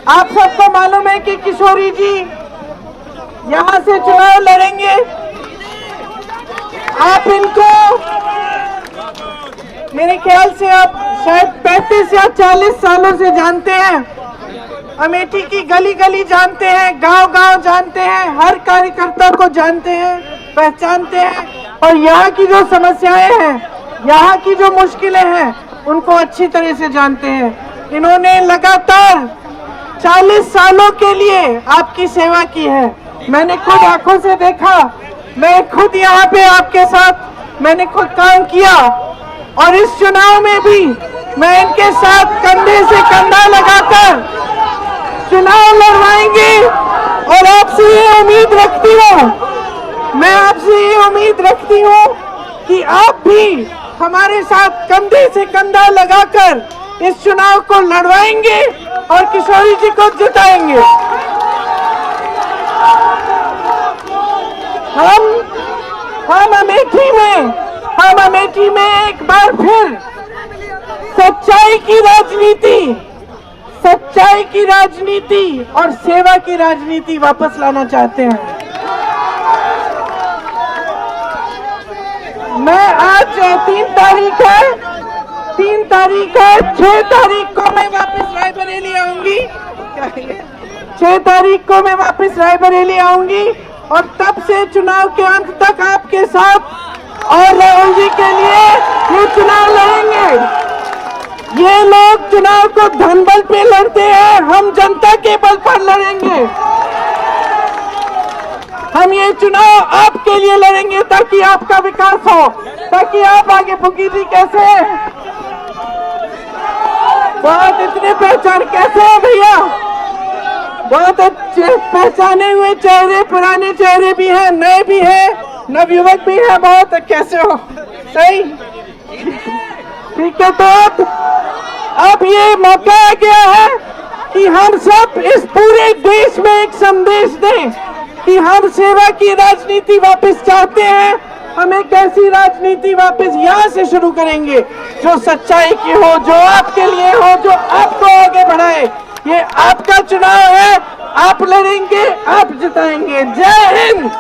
आप सबको मालूम है कि किशोरी जी यहाँ से चुनाव लड़ेंगे। आप इनको मेरे ख्याल से आप शायद 35 या 40 सालों से जानते हैं। अमेठी की गली गली जानते हैं, गांव गांव जानते हैं, हर कार्यकर्ता को जानते हैं, पहचानते हैं और यहाँ की जो समस्याएं हैं, यहाँ की जो मुश्किलें हैं, उनको अच्छी तरह से जानते हैं। इन्होंने लगातार 40 सालों के लिए आपकी सेवा की है। मैंने खुद आंखों से देखा, मैं खुद यहाँ पे आपके साथ मैंने खुद काम किया और इस चुनाव में भी मैं इनके साथ कंधे से कंधा लगाकर चुनाव लड़वाएंगे और आपसे ये उम्मीद रखती हूँ, मैं आपसे ये उम्मीद रखती हूँ कि आप भी हमारे साथ कंधे से कंधा लगाकर इस चुनाव को लड़वाएंगे और किशोरी जी को जिताएंगे। हम अमेठी में एक बार फिर सच्चाई की राजनीति और सेवा की राजनीति वापस लाना चाहते हैं। मैं आज 3 तारीख है, 6 तारीख को मैं वापस रायबरेली आऊंगी। 6 तारीख को मैं वापस रायबरेली आऊंगी और तब से चुनाव के अंत तक आपके साथ और राहुल जी के लिए ये चुनाव लड़ेंगे। ये लोग चुनाव को धनबल पे लड़ते हैं, हम जनता के बल पर लड़ेंगे। हम ये चुनाव आपके लिए लड़ेंगे ताकि आपका विकास हो, ताकि आप आगे बुकी जी कैसे बहुत इतने पहचान कैसे है भैया, बहुत अच्छे पहचाने हुए चेहरे, पुराने चेहरे भी हैं, नए भी हैं, नवयुवक भी है, बहुत कैसे हो, सही ठीक है। तो अब ये मौका आ गया है कि हम सब इस पूरे देश में एक संदेश दें कि हम सेवा की राजनीति वापस चाहते हैं। हम एक ऐसी राजनीति वापस यहाँ से शुरू करेंगे जो सच्चाई की हो, जो आपके लिए हो, जो आपको आगे बढ़ाए। ये आपका चुनाव है, आप लड़ेंगे, आप जिताएंगे। जय हिंद।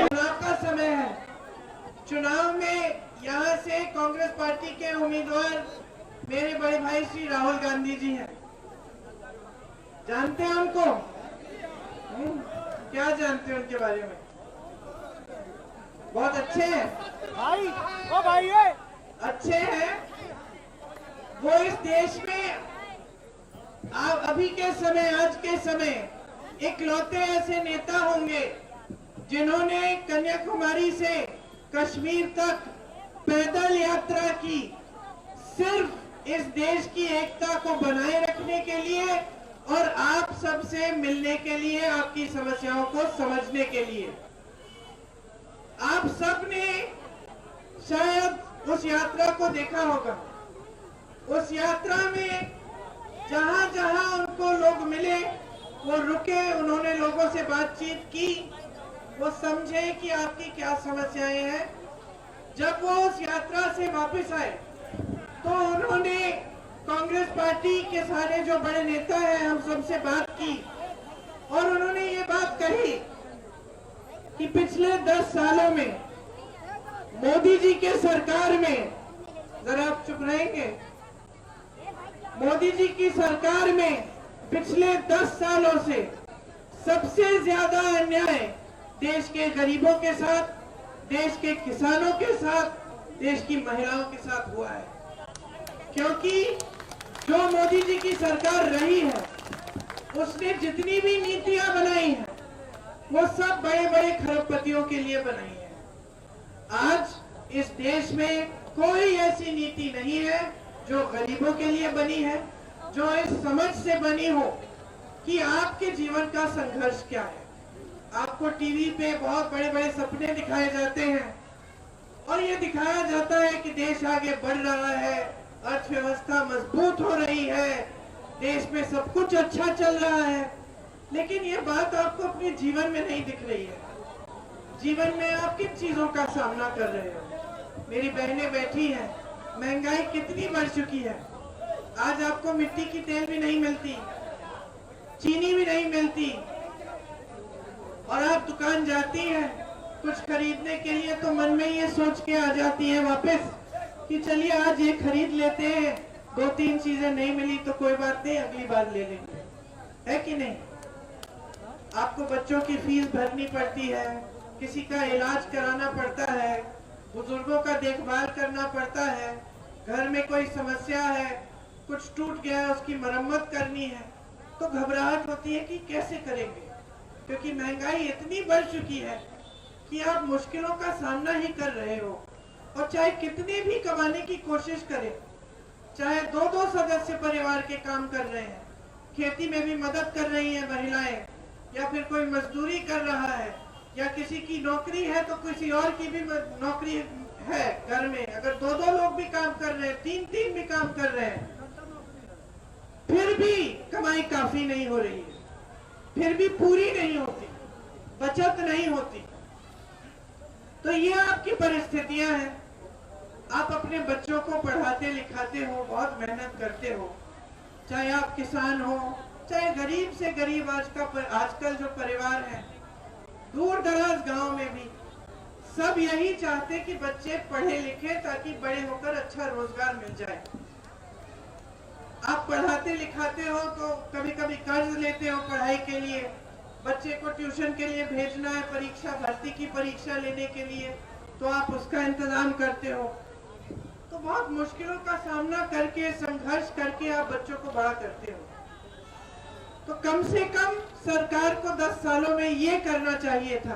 चुनाव का समय है। चुनाव में यहाँ से कांग्रेस पार्टी के उम्मीदवार मेरे बड़े भाई श्री राहुल गांधी जी हैं। जानते हैं उनको? क्या जानते हैं उनके बारे में? बहुत अच्छे हैं भाई, ओ भाई अच्छे हैं वो। इस देश में अभी के समय, आज के समय इकलौते ऐसे नेता होंगे जिन्होंने कन्याकुमारी से कश्मीर तक पैदल यात्रा की, सिर्फ इस देश की एकता को बनाए रखने के लिए और आप सबसे मिलने के लिए, आपकी समस्याओं को समझने के लिए। आप सबने शायद उस यात्रा को देखा होगा। उस यात्रा में जहां जहां उनको लोग मिले वो रुके, उन्होंने लोगों से बातचीत की, वो समझे कि आपकी क्या समस्याएं हैं। जब वो उस यात्रा से वापस आए तो उन्होंने कांग्रेस पार्टी के सारे जो बड़े नेता हैं, हम सबसे बात की और उन्होंने ये बात कही कि पिछले 10 सालों में मोदी जी के सरकार में, जरा आप चुप रहेंगे, मोदी जी की सरकार में पिछले 10 सालों से सबसे ज्यादा अन्याय देश के गरीबों के साथ, देश के किसानों के साथ, देश की महिलाओं के साथ हुआ है। क्योंकि जो मोदी जी की सरकार रही है उसने जितनी भी नीतियां बनाई हैं वो सब बड़े बड़े खरबपतियों के लिए बनाई है। आज इस देश में कोई ऐसी नीति नहीं है जो गरीबों के लिए बनी है, जो इस समझ से बनी हो कि आपके जीवन का संघर्ष क्या है। आपको टीवी पे बहुत बड़े बड़े सपने दिखाए जाते हैं और ये दिखाया जाता है कि देश आगे बढ़ रहा है, अर्थव्यवस्था मजबूत हो रही है, देश में सब कुछ अच्छा चल रहा है, लेकिन ये बात आपको अपने जीवन में नहीं दिख रही है। जीवन में आप किन चीजों का सामना कर रहे हो। मेरी बहनें बैठी हैं, महंगाई कितनी बढ़ चुकी है। आज आपको मिट्टी की तेल भी नहीं मिलती, चीनी भी नहीं मिलती, और आप दुकान जाती हैं कुछ खरीदने के लिए तो मन में ये सोच के आ जाती हैं वापस कि चलिए आज ये खरीद लेते हैं, 2-3 चीजें नहीं मिली तो कोई बात नहीं, अगली बार ले लेंगे, है कि नहीं। आपको बच्चों की फीस भरनी पड़ती है, किसी का इलाज कराना पड़ता है, बुजुर्गों का देखभाल करना पड़ता है, घर में कोई समस्या है, कुछ टूट गया है, उसकी मरम्मत करनी है, तो घबराहट होती है कि कैसे करेंगे, क्योंकि महंगाई इतनी बढ़ चुकी है कि आप मुश्किलों का सामना ही कर रहे हो। और चाहे कितने भी कमाने की कोशिश करें, चाहे 2-2 सदस्य परिवार के काम कर रहे हैं, खेती में भी मदद कर रही है महिलाएं, या फिर कोई मजदूरी कर रहा है, या किसी की नौकरी है तो किसी और की भी नौकरी है घर में, अगर 2-2 लोग भी काम कर रहे हैं, 3-3 भी काम कर रहे हैं, फिर भी कमाई काफी नहीं हो रही है, फिर भी पूरी नहीं होती, बचत नहीं होती। तो ये आपकी परिस्थितियां हैं। आप अपने बच्चों को पढ़ाते लिखाते हो, बहुत मेहनत करते हो, चाहे आप किसान हो, चाहे गरीब से गरीब आजकल जो परिवार है, दूर दराज गांव में भी सब यही चाहते कि बच्चे पढ़े लिखे ताकि बड़े होकर अच्छा रोजगार मिल जाए। आप पढ़ाते लिखाते हो तो कभी कभी कर्ज लेते हो पढ़ाई के लिए, बच्चे को ट्यूशन के लिए भेजना है, परीक्षा भर्ती की परीक्षा लेने के लिए, तो आप उसका इंतजाम करते हो। तो बहुत मुश्किलों का सामना करके, संघर्ष करके आप बच्चों को बड़ा करते हो। तो कम से कम सरकार को 10 सालों में ये करना चाहिए था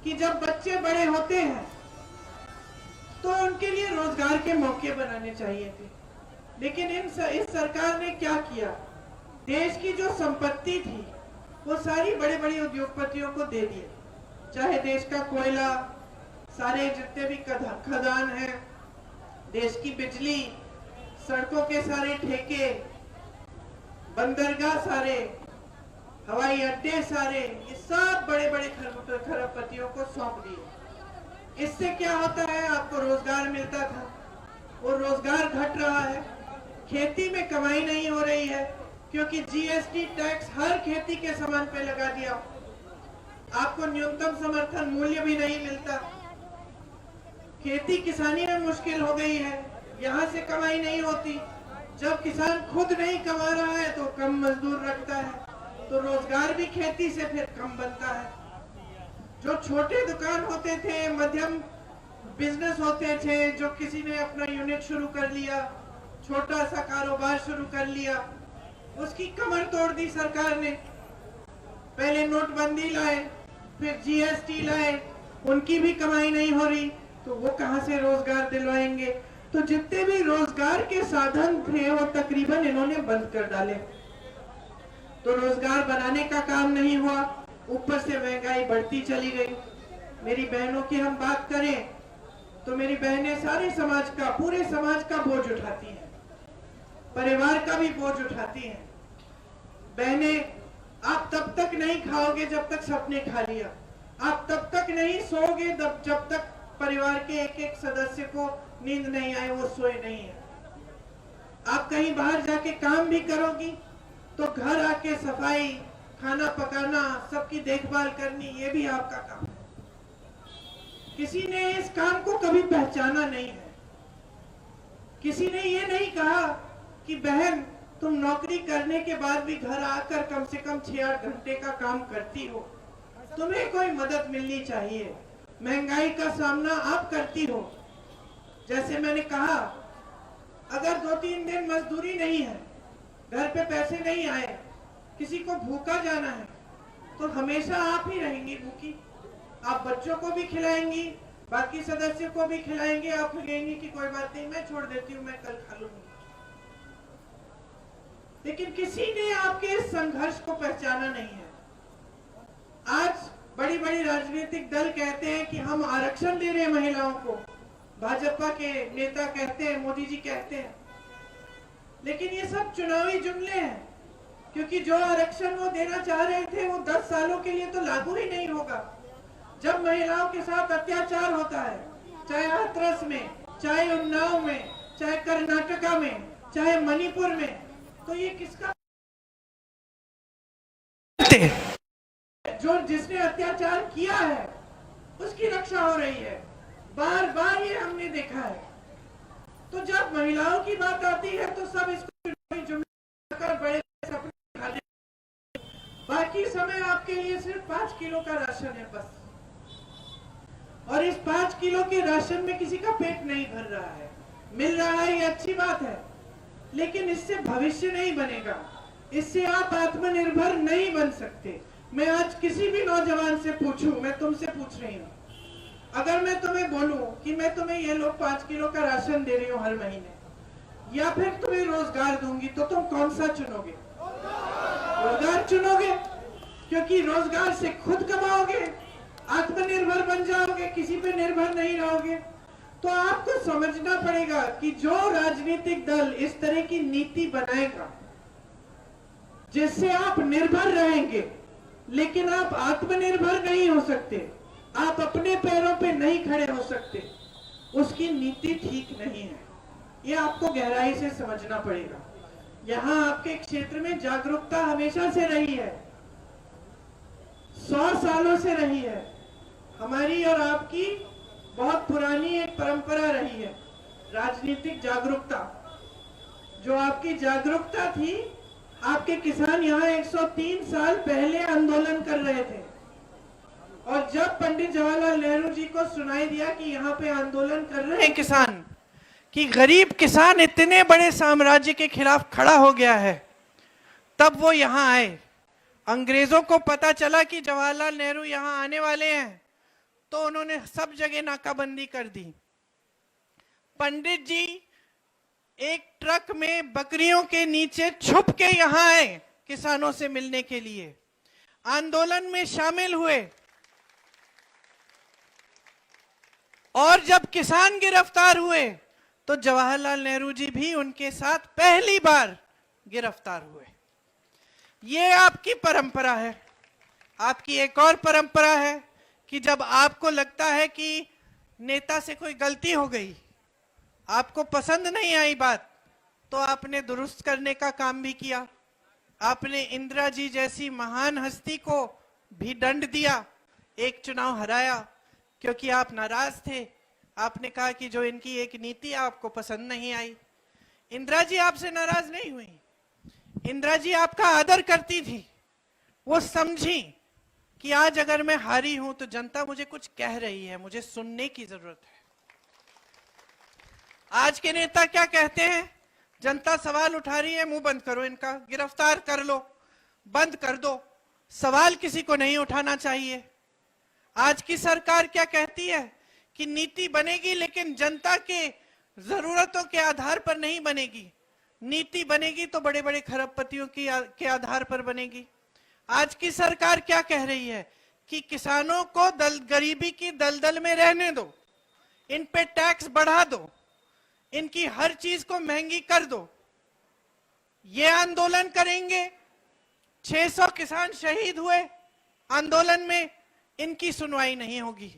कि जब बच्चे बड़े होते हैं तो उनके लिए रोजगार के मौके बनाने चाहिए थे। लेकिन इस सरकार ने क्या किया, देश की जो संपत्ति थी वो सारी बड़े बड़े उद्योगपतियों को दे दिए, चाहे देश का कोयला, सारे जितने भी खदान हैं, देश की बिजली, सड़कों के सारे ठेके, बंदरगाह सारे, हवाई अड्डे सारे, ये सब बड़े बड़े खरबपतियों को सौंप दिए। इससे क्या होता है, आपको रोजगार मिलता था, वो रोजगार घट रहा है, खेती में कमाई नहीं हो रही है, क्योंकि जीएसटी टैक्स हर खेती के सामान पे लगा दिया, आपको न्यूनतम समर्थन मूल्य भी नहीं मिलता, खेती किसानी में मुश्किल हो गई है, यहाँ से कमाई नहीं होती। जब किसान खुद नहीं कमा रहा है तो कम मजदूर रखता है, तो रोजगार भी खेती से फिर कम बनता है। जो छोटे दुकान होते थे, मध्यम बिजनेस होते थे, जो किसी ने अपना यूनिट शुरू कर लिया, छोटा सा कारोबार शुरू कर लिया, उसकी कमर तोड़ दी सरकार ने। पहले नोटबंदी लाए, फिर जीएसटी लाए, उनकी भी कमाई नहीं हो रही, तो वो कहां से रोजगार दिलवाएंगे। तो जितने भी रोजगार के साधन थे वो तकरीबन इन्होंने बंद कर डाले, तो रोजगार बनाने का काम नहीं हुआ, ऊपर से महंगाई बढ़ती चली गई। मेरी बहनों की हम बात करें तो मेरी बहनें सारे समाज का, पूरे समाज का बोझ उठाती हैं, परिवार का भी बोझ उठाती हैं। बहनें, आप तब तक नहीं खाओगे जब तक सबने खा लिया, आप तब तक नहीं सोओगे जब तक परिवार के एक एक सदस्य को नींद नहीं आए, वो सोए नहीं है। आप कहीं बाहर जाके काम भी करोगी तो घर आके सफाई, खाना पकाना, सबकी देखभाल करनी, ये भी आपका काम है। किसी ने इस काम को कभी पहचाना नहीं है, किसी ने ये नहीं कहा कि बहन तुम नौकरी करने के बाद भी घर आकर कम से कम 6-8 घंटे का काम करती हो, तुम्हें कोई मदद मिलनी चाहिए, महंगाई का सामना आप करती हो। जैसे मैंने कहा, अगर 2-3 दिन मजदूरी नहीं है, घर पे पैसे नहीं आए, किसी को भूखा जाना है, तो हमेशा आप ही रहेंगी भूखी। आप बच्चों को भी खिलाएंगी, बाकी सदस्यों को भी खिलाएंगे, आप कहेंगी कि कोई बात नहीं, मैं छोड़ देती हूँ, मैं कल खा लूंगी। लेकिन किसी ने आपके इस संघर्ष को पहचाना नहीं है। आज बड़ी बड़ी राजनीतिक दल कहते हैं कि हम आरक्षण दे रहे हैं महिलाओं को, भाजपा के नेता कहते हैं, मोदी जी कहते हैं, लेकिन ये सब चुनावी जुमले हैं, क्योंकि जो आरक्षण वो देना चाह रहे थे वो 10 सालों के लिए तो लागू ही नहीं होगा। जब महिलाओं के साथ अत्याचार होता है, चाहे हाथरस में, चाहे उन्नाव में, चाहे कर्नाटका में, चाहे मणिपुर में, तो ये किसका जो जिसने अत्याचार किया है उसकी रक्षा हो रही है। बार बार ये हमने देखा है। तो जब महिलाओं की बात आती है तो सब इसको जुमला कर बड़े सपने दिखाते हैं। बाकी समय आपके लिए सिर्फ 5 किलो का राशन है बस, और इस 5 किलो के राशन में किसी का पेट नहीं भर रहा है। मिल रहा है ये अच्छी बात है, लेकिन इससे भविष्य नहीं बनेगा, इससे आप आत्मनिर्भर नहीं बन सकते। मैं आज किसी भी नौजवान से पूछूं, मैं तुमसे पूछ रही हूँ, अगर मैं तुम्हें बोलूं कि मैं तुम्हें ये लोग 5 किलो का राशन दे रही हूँ हर महीने, या फिर तुम्हें रोजगार दूंगी, तो तुम कौन सा चुनोगे? रोजगार चुनोगे, क्योंकि रोजगार से खुद कमाओगे, आत्मनिर्भर बन जाओगे, किसी पे निर्भर नहीं रहोगे। तो आपको समझना पड़ेगा कि जो राजनीतिक दल इस तरह की नीति बनाएगा जिससे आप निर्भर रहेंगे लेकिन आप आत्मनिर्भर नहीं हो सकते, आप अपने पैरों पे नहीं खड़े हो सकते, उसकी नीति ठीक नहीं है। ये आपको गहराई से समझना पड़ेगा। यहाँ आपके क्षेत्र में जागरूकता हमेशा से रही है, 100 सालों से रही है। हमारी और आपकी बहुत पुरानी एक परंपरा रही है, राजनीतिक जागरूकता। जो आपकी जागरूकता थी, आपके किसान यहाँ 103 साल पहले आंदोलन कर रहे थे, और जब पंडित जवाहरलाल नेहरू जी को सुनाई दिया कि यहाँ पे आंदोलन कर रहे हैं किसान, कि गरीब किसान इतने बड़े साम्राज्य के खिलाफ खड़ा हो गया है, तब वो यहाँ आए। अंग्रेजों को पता चला कि जवाहरलाल नेहरू यहाँ आने वाले हैं, तो उन्होंने सब जगह नाकाबंदी कर दी। पंडित जी एक ट्रक में बकरियों के नीचे छुप के यहाँ आए किसानों से मिलने के लिए, आंदोलन में शामिल हुए, और जब किसान गिरफ्तार हुए तो जवाहरलाल नेहरू जी भी उनके साथ पहली बार गिरफ्तार हुए। ये आपकी परंपरा है। आपकी एक और परंपरा है कि जब आपको लगता है कि नेता से कोई गलती हो गई, आपको पसंद नहीं आई बात, तो आपने दुरुस्त करने का काम भी किया। आपने इंदिरा जी जैसी महान हस्ती को भी दंड दिया, एक चुनाव हराया, क्योंकि आप नाराज थे। आपने कहा कि जो इनकी एक नीति आपको पसंद नहीं आई। इंदिरा जी आपसे नाराज नहीं हुई, इंदिरा जी आपका आदर करती थी। वो समझी कि आज अगर मैं हारी हूं तो जनता मुझे कुछ कह रही है, मुझे सुनने की जरूरत है। आज के नेता क्या कहते हैं? जनता सवाल उठा रही है, मुंह बंद करो, इनका गिरफ्तार कर लो, बंद कर दो, सवाल किसी को नहीं उठाना चाहिए। आज की सरकार क्या कहती है कि नीति बनेगी लेकिन जनता के जरूरतों के आधार पर नहीं बनेगी, नीति बनेगी तो बड़े बड़े खरबपतियों के आधार पर बनेगी। आज की सरकार क्या कह रही है कि किसानों को गरीबी की दलदल में रहने दो, इन पे टैक्स बढ़ा दो, इनकी हर चीज को महंगी कर दो। ये आंदोलन करेंगे, 600 किसान शहीद हुए आंदोलन में, इनकी सुनवाई नहीं होगी।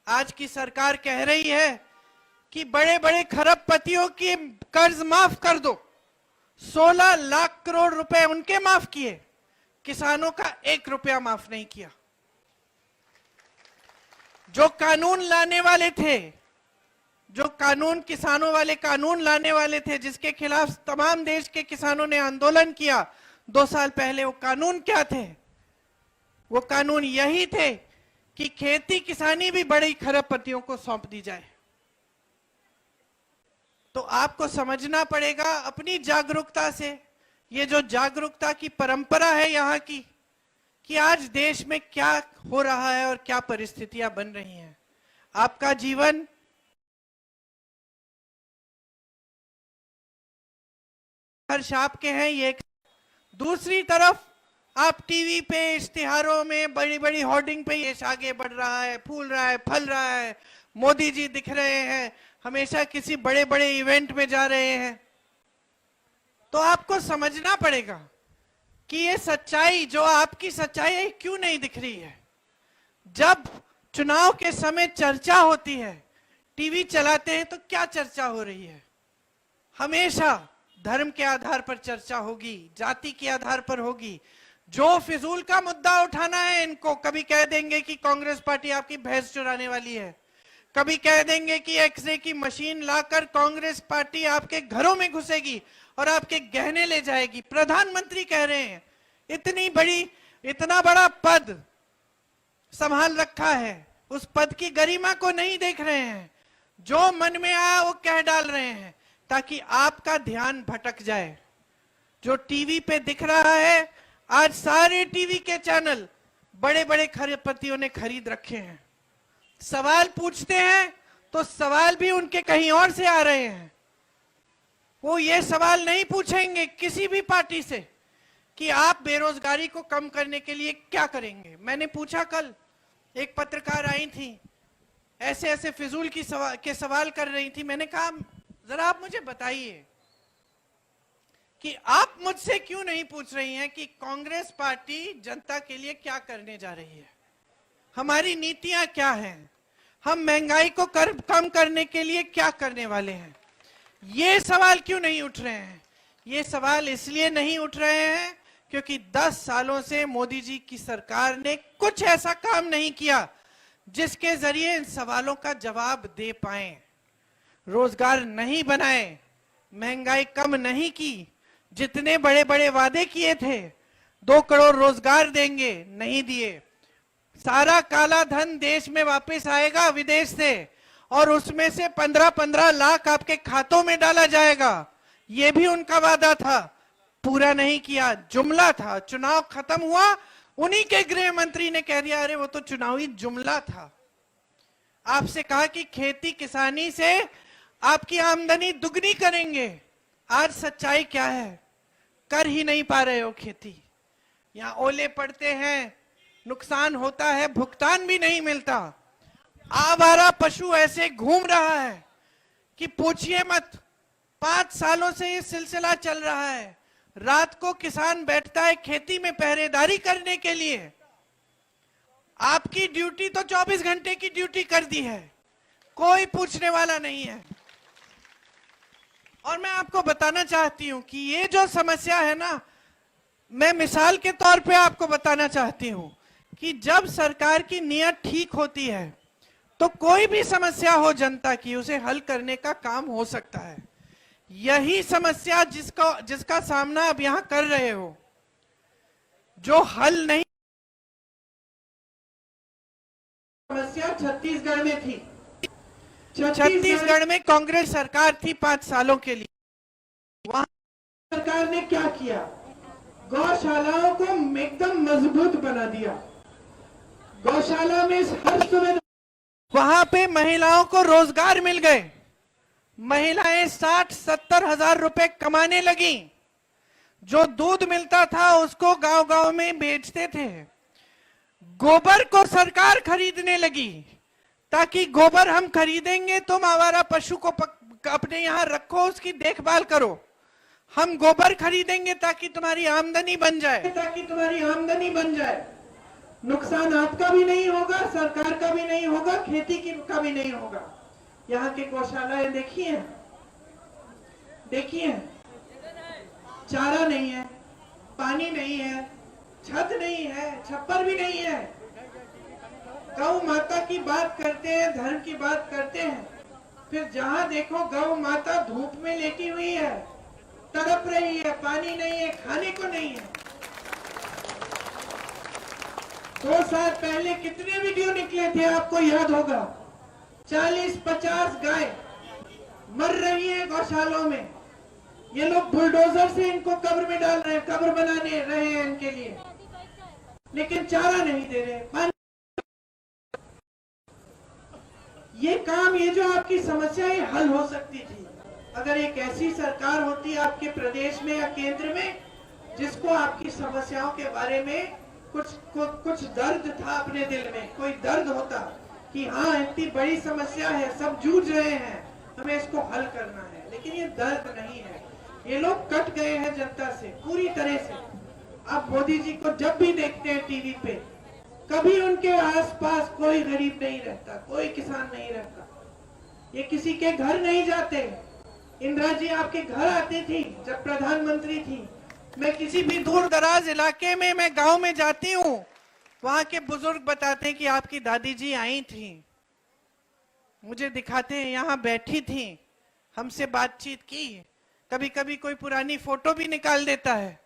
आज की सरकार कह रही है कि बड़े बड़े खरबपतियों की कर्ज माफ कर दो, 16 लाख करोड़ रुपए उनके माफ किए, किसानों का 1 रुपया माफ नहीं किया। जो कानून लाने वाले थे, जो कानून किसानों वाले कानून लाने वाले थे, जिसके खिलाफ तमाम देश के किसानों ने आंदोलन किया 2 साल पहले, वो कानून क्या थे? वो कानून यही थे कि खेती किसानी भी बड़ी खरबपतियों को सौंप दी जाए। तो आपको समझना पड़ेगा अपनी जागरूकता से, ये जो जागरूकता की परंपरा है यहाँ की, कि आज देश में क्या हो रहा है और क्या परिस्थितियां बन रही हैं। आपका जीवन हर्ष आपके हैं ये। दूसरी तरफ आप टीवी पे इश्तिहारों में बड़ी बड़ी होर्डिंग पे देश आगे बढ़ रहा है, फूल रहा है, फल रहा है, मोदी जी दिख रहे हैं, हमेशा किसी बड़े बड़े इवेंट में जा रहे हैं। तो आपको समझना पड़ेगा कि ये सच्चाई, जो आपकी सच्चाई है, क्यों नहीं दिख रही है। जब चुनाव के समय चर्चा होती है, टीवी चलाते हैं, तो क्या चर्चा हो रही है? हमेशा धर्म के आधार पर चर्चा होगी, जाति के आधार पर होगी। जो फिजूल का मुद्दा उठाना है इनको, कभी कह देंगे कि कांग्रेस पार्टी आपकी भैंस चुराने वाली है, कभी कह देंगे कि एक्सरे की मशीन लाकर कांग्रेस पार्टी आपके घरों में घुसेगी और आपके गहने ले जाएगी। प्रधानमंत्री कह रहे हैं, इतना बड़ा पद संभाल रखा है, उस पद की गरिमा को नहीं देख रहे हैं, जो मन में आया वो कह डाल रहे हैं ताकि आपका ध्यान भटक जाए। जो टीवी पे दिख रहा है, आज सारे टीवी के चैनल बड़े बड़े खरपतियों ने खरीद रखे हैं। सवाल पूछते हैं तो सवाल भी उनके कहीं और से आ रहे हैं। वो ये सवाल नहीं पूछेंगे किसी भी पार्टी से कि आप बेरोजगारी को कम करने के लिए क्या करेंगे। मैंने पूछा, कल एक पत्रकार आई थी, ऐसे ऐसे फिजूल के सवाल कर रही थी। मैंने कहा, जरा आप मुझे बताइए कि आप मुझसे क्यों नहीं पूछ रही हैं कि कांग्रेस पार्टी जनता के लिए क्या करने जा रही है, हमारी नीतियां क्या हैं, हम महंगाई को कम करने के लिए क्या करने वाले हैं। ये सवाल क्यों नहीं उठ रहे हैं? ये सवाल इसलिए नहीं उठ रहे हैं क्योंकि 10 सालों से मोदी जी की सरकार ने कुछ ऐसा काम नहीं किया जिसके जरिए इन सवालों का जवाब दे पाए। रोजगार नहीं बनाए, महंगाई कम नहीं की, जितने बड़े बड़े वादे किए थे 2 करोड़ रोजगार देंगे, नहीं दिए। सारा काला धन देश में वापस आएगा विदेश से, और उसमें से 15-15 लाख आपके खातों में डाला जाएगा, ये भी उनका वादा था, पूरा नहीं किया, जुमला था। चुनाव खत्म हुआ, उन्हीं के गृह मंत्री ने कह दिया, अरे वो तो चुनावी जुमला था। आपसे कहा कि खेती किसानी से आपकी आमदनी दुगनी करेंगे। आज सच्चाई क्या है? कर ही नहीं पा रहे हो खेती। यहां ओले पड़ते हैं, नुकसान होता है, भुगतान भी नहीं मिलता। आवारा पशु ऐसे घूम रहा है कि पूछिए मत। 5 सालों से ये सिलसिला चल रहा है। रात को किसान बैठता है खेती में पहरेदारी करने के लिए। आपकी ड्यूटी तो 24 घंटे की ड्यूटी कर दी है, कोई पूछने वाला नहीं है। और मैं आपको बताना चाहती हूं कि ये जो समस्या है ना, मैं मिसाल के तौर पे आपको बताना चाहती हूं कि जब सरकार की नीयत ठीक होती है तो कोई भी समस्या हो जनता की, उसे हल करने का काम हो सकता है। यही समस्या जिसका सामना अब यहां कर रहे हो, जो हल नहीं, समस्या छत्तीसगढ़ में थी। छत्तीसगढ़ में कांग्रेस सरकार थी 5 सालों के लिए। वहां सरकार ने क्या किया? गौशालाओं को एकदम मजबूत बना दिया। गौशाला में हर सुविधा, वहां पे महिलाओं को रोजगार मिल गए। महिलाएं 60-70 हजार रुपए कमाने लगी। जो दूध मिलता था उसको गांव-गांव में बेचते थे। गोबर को सरकार खरीदने लगी, ताकि गोबर हम खरीदेंगे, तुम आवारा पशु को अपने यहां रखो, उसकी देखभाल करो। हम गोबर खरीदेंगे ताकि तुम्हारी आमदनी बन जाए, नुकसान आपका भी नहीं होगा, सरकार का भी नहीं होगा, खेती का भी नहीं होगा। यहाँ के गौशालाएं देखिए, चारा नहीं है, पानी नहीं है, छत नहीं है, छप्पर भी नहीं है। गौ माता की बात करते हैं, धर्म की बात करते हैं, फिर जहां देखो गौ माता धूप में लेटी हुई है, तड़प रही है, पानी नहीं है, खाने को नहीं है। 2 साल पहले कितने वीडियो निकले थे, आपको याद होगा। 40-50 गाय मर रही है गौशालों में। ये लोग बुलडोजर से इनको कब्र में डाल रहे हैं, कब्र बनाने रहे हैं इनके लिए, लेकिन चारा नहीं दे रहे, पानी। ये काम, ये जो आपकी समस्या, ये हल हो सकती थी। अगर एक ऐसी सरकार होती आपके प्रदेश में या केंद्र में जिसको आपकी समस्याओं के बारे में कुछ दर्द था अपने दिल में, कोई दर्द होता कि हाँ इतनी बड़ी समस्या है, सब जूझ रहे हैं, हमें इसको हल करना है, लेकिन ये दर्द नहीं है। ये लोग कट गए हैं जनता से पूरी तरह से। आप मोदी जी को जब भी देखते हैं टीवी पे, कभी उनके आसपास कोई गरीब नहीं रहता, कोई किसान नहीं रहता, ये किसी के घर नहीं जाते। इंदिरा जी आपके घर आती थी जब प्रधानमंत्री थी। मैं किसी भी दूर दराज इलाके में, मैं गांव में जाती हूँ, वहां के बुजुर्ग बताते हैं कि आपकी दादी जी आई थी, मुझे दिखाते हैं यहाँ बैठी थी, हमसे बातचीत की, कभी कभी कोई पुरानी फोटो भी निकाल देता है।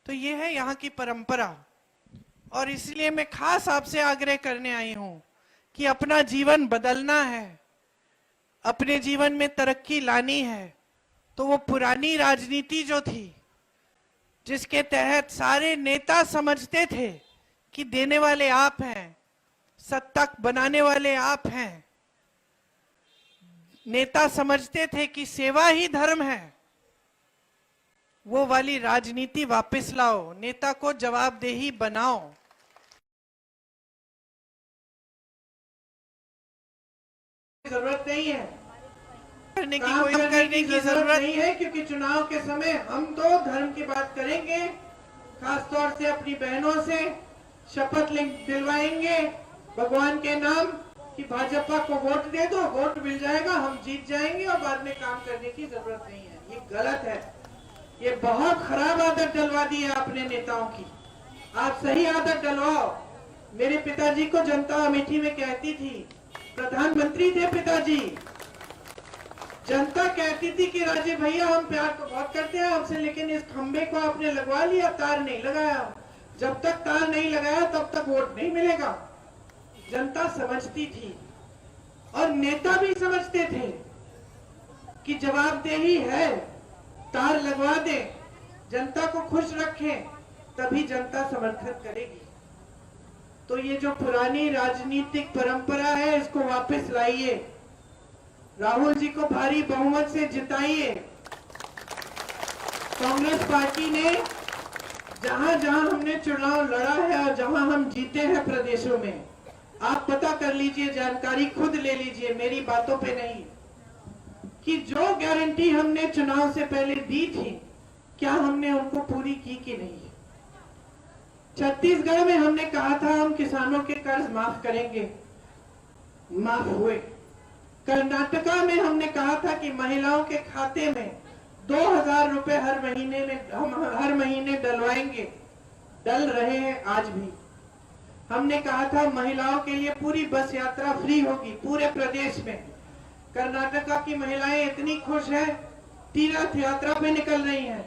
तो ये है यहाँ की परंपरा। और इसलिए मैं खास आपसे आग्रह करने आई हूं कि अपना जीवन बदलना है, अपने जीवन में तरक्की लानी है, तो वो पुरानी राजनीति जो थी, जिसके तहत सारे नेता समझते थे कि देने वाले आप हैं, सत्ता बनाने वाले आप हैं, नेता समझते थे कि सेवा ही धर्म है, वो वाली राजनीति वापस लाओ, नेता को जवाबदेही बनाओ। जरूरत नहीं है करने की जरूरत नहीं है, क्योंकि चुनाव के समय हम तो धर्म की बात करेंगे, खासतौर से अपनी बहनों से शपथ दिलवाएंगे भगवान के नाम कि भाजपा को वोट दे दो, वोट मिल जाएगा, हम जीत जाएंगे और बाद में काम करने की जरूरत नहीं है। ये गलत है, ये बहुत खराब आदत डलवा दी है अपने नेताओं की। आप सही आदत डलवाओ। मेरे पिताजी को जनता अमेठी में कहती थी, प्रधानमंत्री थे पिताजी, जनता कहती थी कि राजे भैया हम प्यार तो बहुत करते हैं आपसे, लेकिन इस खंबे को आपने लगवा लिया, तार नहीं लगाया, जब तक तार नहीं लगाया तब तक वोट नहीं मिलेगा। जनता समझती थी और नेता भी समझते थे कि जवाबदेही है, तार लगवा दे, जनता को खुश रखें, तभी जनता समर्थन करेगी। तो ये जो पुरानी राजनीतिक परंपरा है, इसको वापस लाइए, राहुल जी को भारी बहुमत से जिताइए। कांग्रेस पार्टी ने जहां जहां हमने चुनाव लड़ा है और जहां हम जीते हैं प्रदेशों में, आप पता कर लीजिए, जानकारी खुद ले लीजिए, मेरी बातों पे नहीं, कि जो गारंटी हमने चुनाव से पहले दी थी, क्या हमने उनको पूरी की कि नहीं। छत्तीसगढ़ में हमने कहा था हम किसानों के कर्ज माफ करेंगे, माफ हुए। कर्नाटका में हमने कहा था कि महिलाओं के खाते में 2000 रुपए हर महीने डलवाएंगे, डल रहे हैं आज भी। हमने कहा था महिलाओं के लिए पूरी बस यात्रा फ्री होगी पूरे प्रदेश में। कर्नाटका की महिलाएं इतनी खुश हैं, तीर्थ यात्रा पे निकल रही हैं,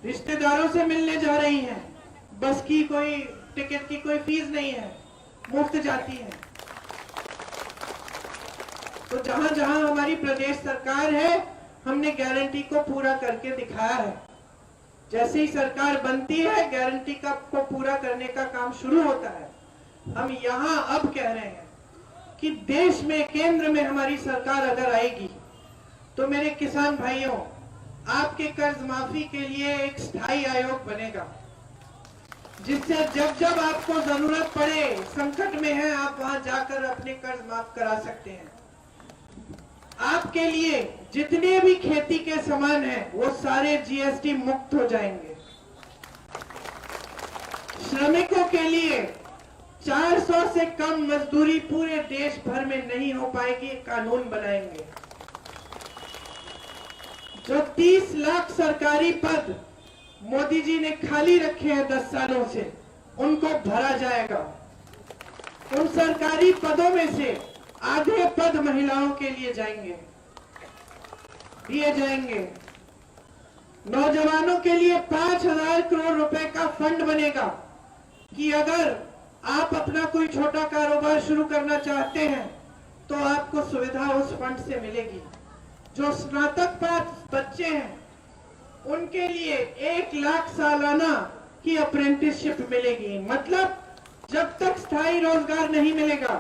रिश्तेदारों से मिलने जा रही हैं, बस की कोई टिकट की कोई फीस नहीं है, मुफ्त जाती है। तो जहां जहां हमारी प्रदेश सरकार है, हमने गारंटी को पूरा करके दिखाया है। जैसे ही सरकार बनती है, गारंटी को पूरा करने का काम शुरू होता है। हम यहां अब कह रहे हैं कि देश में, केंद्र में हमारी सरकार अगर आएगी, तो मेरे किसान भाइयों, आपके कर्ज माफी के लिए एक स्थायी आयोग बनेगा, जिससे जब जब आपको जरूरत पड़े, संकट में है, आप वहां जाकर अपने कर्ज माफ करा सकते हैं। आपके लिए जितने भी खेती के सामान हैं, वो सारे जीएसटी मुक्त हो जाएंगे। श्रमिकों के लिए 400 से कम मजदूरी पूरे देश भर में नहीं हो पाएगी, कानून बनाएंगे। जो 30 लाख सरकारी पद मोदी जी ने खाली रखे हैं 10 सालों से, उनको भरा जाएगा। उन सरकारी पदों में से आधे पद महिलाओं के लिए जाएंगे, दिए जाएंगे। नौजवानों के लिए 5000 करोड़ रुपए का फंड बनेगा कि अगर आप अपना कोई छोटा कारोबार शुरू करना चाहते हैं, तो आपको सुविधा उस फंड से मिलेगी। जो स्नातक पास बच्चे हैं, उनके लिए 1 लाख सालाना की अप्रेंटिसशिप मिलेगी। मतलब जब तक स्थायी रोजगार नहीं मिलेगा,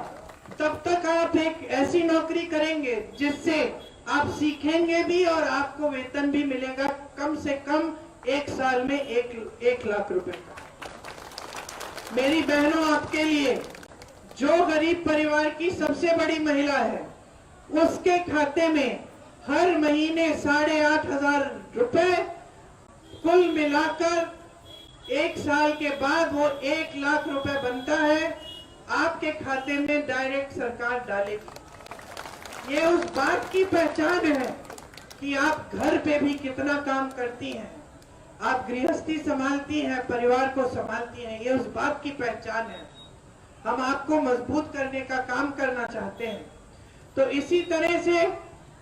तब तक आप एक ऐसी नौकरी करेंगे जिससे आप सीखेंगे भी और आपको वेतन भी मिलेगा कम से कम 1 साल में 1 लाख रुपए का। मेरी बहनों, आपके लिए जो गरीब परिवार की सबसे बड़ी महिला है उसके खाते में हर महीने 8,500 रुपए कुल मिलाकर 1 साल के बाद वो 1 लाख रुपए बनता है, आपके खाते में डायरेक्ट सरकार डालेगी। ये उस बात की पहचान है कि आप घर पे भी कितना काम करती हैं, आप गृहस्थी संभालती हैं, परिवार को संभालती हैं, ये उस बात की पहचान है। हम आपको मजबूत करने का काम करना चाहते हैं। तो इसी तरह से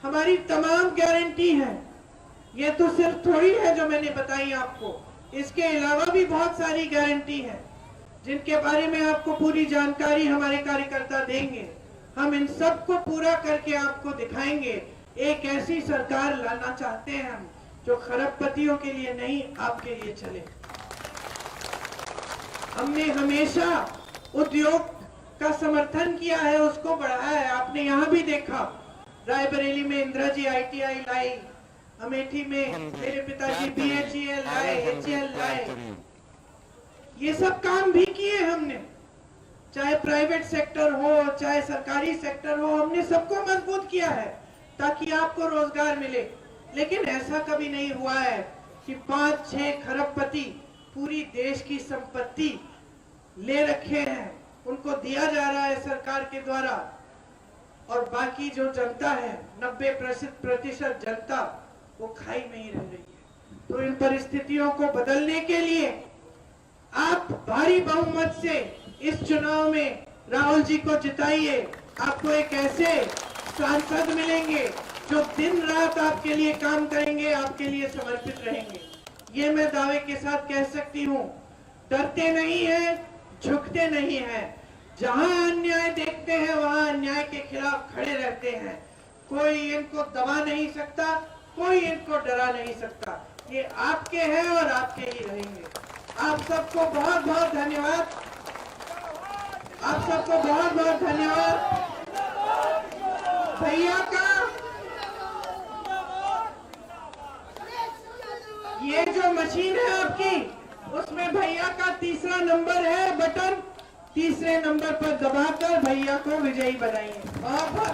हमारी तमाम गारंटी है, ये तो सिर्फ थोड़ी है जो मैंने बताई आपको, इसके अलावा भी बहुत सारी गारंटी है जिनके बारे में आपको पूरी जानकारी हमारे कार्यकर्ता देंगे। हम इन सब को पूरा करके आपको दिखाएंगे। एक ऐसी सरकार लाना चाहते हैं हम जो खरबपतियों के लिए नहीं, आपके लिए चले। हमने हमेशा उद्योग का समर्थन किया है, उसको बढ़ाया है। आपने यहाँ भी देखा, रायबरेली में इंदिरा जी ITI लाई, अमेठी में मेरे पिताजी BHEL लाए, HEL लाए, ये सब काम भी किए हमने। चाहे प्राइवेट सेक्टर हो चाहे सरकारी सेक्टर हो, हमने सबको मजबूत किया है ताकि आपको रोजगार मिले। लेकिन ऐसा कभी नहीं हुआ है कि 5-6 खरबपति पूरी देश की संपत्ति ले रखे हैं, उनको दिया जा रहा है सरकार के द्वारा, और बाकी जो जनता है 90% जनता वो खाई में ही रह रही है। तो इन परिस्थितियों को बदलने के लिए आप भारी बहुमत से इस चुनाव में राहुल जी को जिताइए। आपको एक ऐसे सांसद मिलेंगे जो दिन रात आपके लिए काम करेंगे, आपके लिए समर्पित रहेंगे। ये मैं दावे के साथ कह सकती हूँ। डरते नहीं है, झुकते नहीं है, जहां अन्याय देखते हैं वहां अन्याय के खिलाफ खड़े रहते हैं। कोई इनको दबा नहीं सकता, कोई इनको डरा नहीं सकता। ये आपके हैं और आपके ही रहेंगे। आप सबको बहुत बहुत धन्यवाद, आप सबको बहुत बहुत धन्यवाद। भैया का ये जो मशीन है आपकी, उसमें भैया का 3रा नंबर है बटन, 3रे नंबर पर दबाकर भैया को विजयी बनाइए। बहुत बहुत